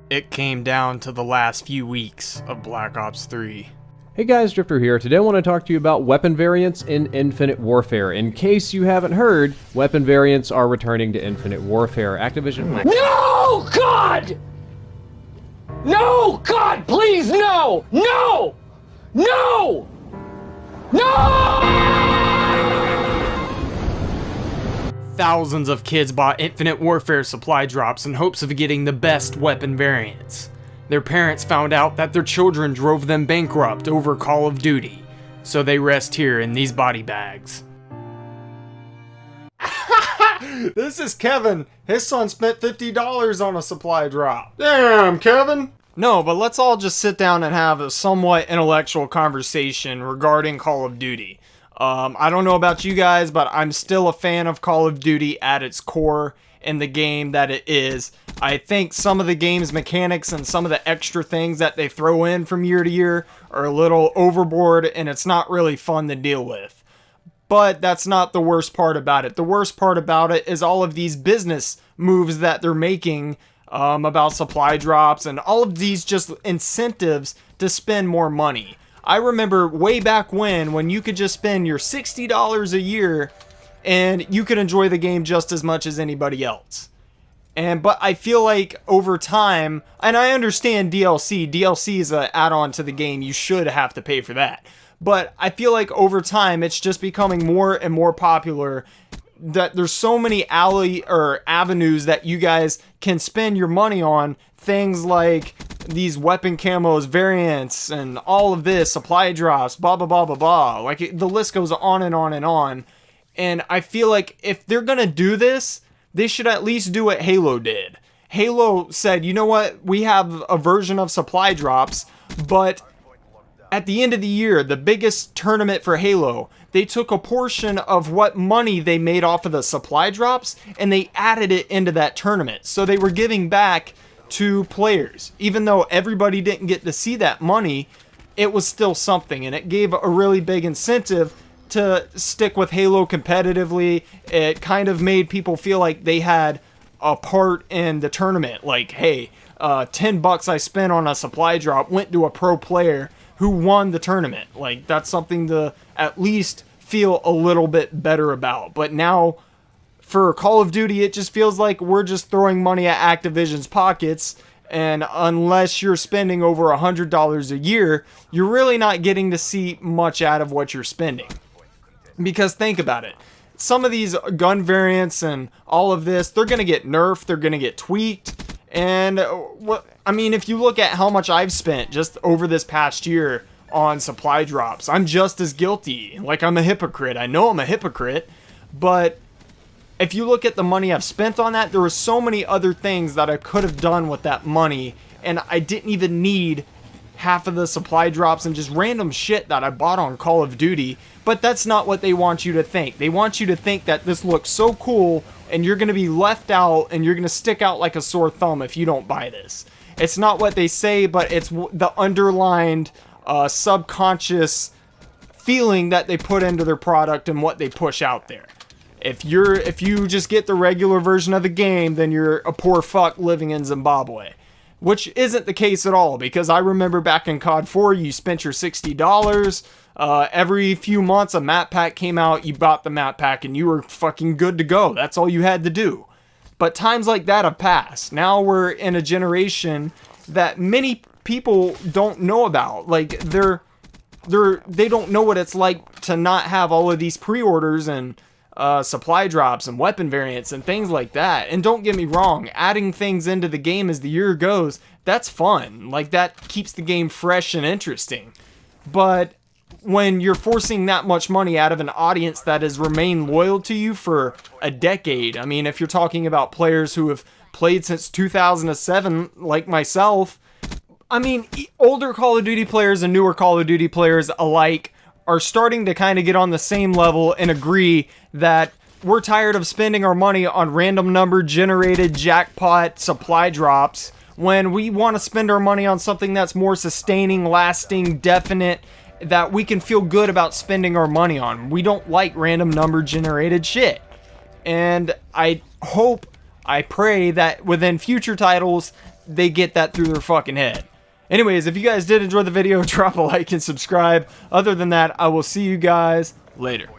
It came down to the last few weeks of Black Ops 3. Hey guys, Drifter here. Today I want to talk to you about weapon variants in Infinite Warfare. In case you haven't heard, weapon variants are returning to Infinite Warfare. Activision... No! God! No! God, please, no! No! No! No! Thousands of kids bought Infinite Warfare supply drops in hopes of getting the best weapon variants. Their parents found out that their children drove them bankrupt over Call of Duty, so they rest here in these body bags. This is Kevin. His son spent $50 on a supply drop. Damn, Kevin. No, but let's all just sit down and have a somewhat intellectual conversation regarding Call of Duty. I don't know about you guys, but I'm still a fan of Call of Duty at its core in the game that it is. I think some of the game's mechanics and some of the extra things that they throw in from year to year are a little overboard, and it's not really fun to deal with. But that's not the worst part about it. The worst part about it is all of these business moves that they're making about supply drops and all of these just incentives to spend more money. I remember way back when you could just spend your $60 a year and you could enjoy the game just as much as anybody else. But I feel like over time, and I understand DLC is an add-on to the game, you should have to pay for that. But I feel like over time, it's just becoming more and more popular that there's so many avenues that you guys can spend your money on. Things like these weapon camos, variants, and all of this, supply drops, blah, blah, blah, blah, blah. Like, the list goes on and on and on. And I feel like if they're gonna do this, they should at least do what Halo did. Halo said, you know what, we have a version of supply drops, but at the end of the year, the biggest tournament for Halo, they took a portion of what money they made off of the supply drops and they added it into that tournament. So they were giving back to players. Even though everybody didn't get to see that money, it was still something, and it gave a really big incentive to stick with Halo competitively. It kind of made people feel like they had a part in the tournament. Like, hey, $10 I spent on a supply drop went to a pro player who won the tournament. Like, that's something to at least feel a little bit better about. But now, for Call of Duty, it just feels like we're just throwing money at Activision's pockets, and unless you're spending over $100 a year, you're really not getting to see much out of what you're spending. Because think about it, some of these gun variants and all of this, they're going to get nerfed, they're going to get tweaked, and if you look at how much I've spent just over this past year on supply drops, I'm just as guilty. Like, I'm a hypocrite. I know I'm a hypocrite, but if you look at the money I've spent on that, there were so many other things that I could have done with that money, and I didn't even need half of the supply drops and just random shit that I bought on Call of Duty. But that's not what they want you to think. They want you to think that this looks so cool and you're going to be left out and you're going to stick out like a sore thumb if you don't buy this. It's not what they say, but it's the underlined subconscious feeling that they put into their product and what they push out there. If you just get the regular version of the game, then you're a poor fuck living in Zimbabwe. Which isn't the case at all, because I remember back in COD 4, you spent your $60. Every few months, a map pack came out, you bought the map pack, and you were fucking good to go. That's all you had to do. But times like that have passed. Now we're in a generation that many people don't know about. Like, they don't know what it's like to not have all of these pre-orders and supply drops and weapon variants and things like that. And don't get me wrong, adding things into the game as the year goes, that's fun. Like, that keeps the game fresh and interesting. But when you're forcing that much money out of an audience that has remained loyal to you for a decade, I mean, if you're talking about players who have played since 2007, like myself, I mean, older Call of Duty players and newer Call of Duty players alike are starting to kind of get on the same level and agree that we're tired of spending our money on random number generated jackpot supply drops when we want to spend our money on something that's more sustaining, lasting, definite, that we can feel good about spending our money on. We don't like random number generated shit. And I hope, I pray that within future titles, they get that through their fucking head. Anyways, if you guys did enjoy the video, drop a like and subscribe. Other than that, I will see you guys later.